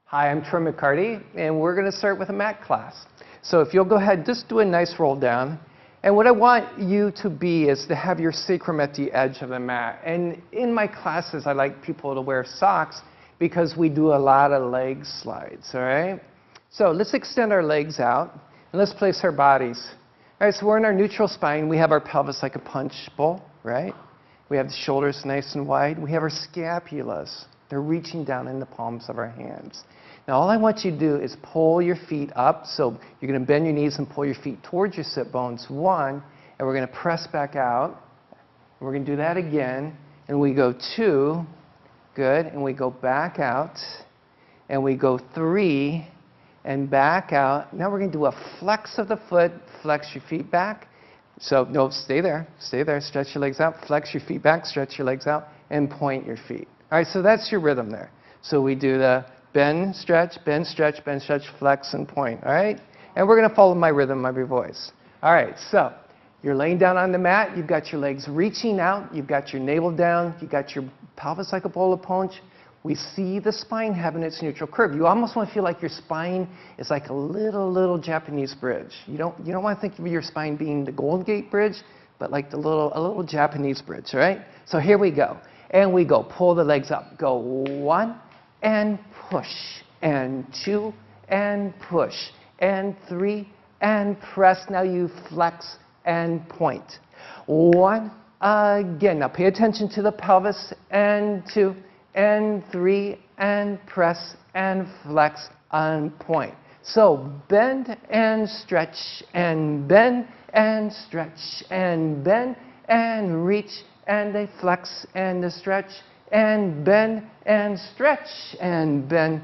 Hi, I'm Troy McCarty, and we're going to start with a mat class. So if you'll go ahead, just do a nice roll down. And what I want you to be is to have your sacrum at the edge of the mat. And in my classes, I like people to wear socks because we do a lot of leg slides, all right? So let's extend our legs out, and let's place our bodies. All right, so we're in our neutral spine. We have our pelvis like a punch bowl, right? We have the shoulders nice and wide. We have our scapulas. They're reaching down in the palms of our hands. Now, all I want you to do is pull your feet up. So you're going to bend your knees and pull your feet towards your sit bones. 1, and we're going to press back out. And we're going to do that again. And we go 2, good. And we go back out. And we go 3, and back out. Now we're going to do a flex of the foot. Flex your feet back. So, no, stay there. Stay there. Stretch your legs out. Flex your feet back. Stretch your legs out. And point your feet. All right, so that's your rhythm there. So we do the bend, stretch, flex, and point, all right? And we're going to follow my rhythm, my voice. All right, so you're laying down on the mat. You've got your legs reaching out. You've got your navel down. You've got your pelvis like a bowl of punch. We see the spine having its neutral curve. You almost want to feel like your spine is like a little Japanese bridge. You don't want to think of your spine being the Golden Gate Bridge, but like a little Japanese bridge, all right? So here we go. And we go, pull the legs up. Go 1, and push, and 2, and push, and 3, and press. Now you flex and point. 1, again. Now pay attention to the pelvis, and 2, and 3, and press, and flex, and point. So bend and stretch, and bend and stretch, and bend and reach, and a flex and a stretch, and bend and stretch, and bend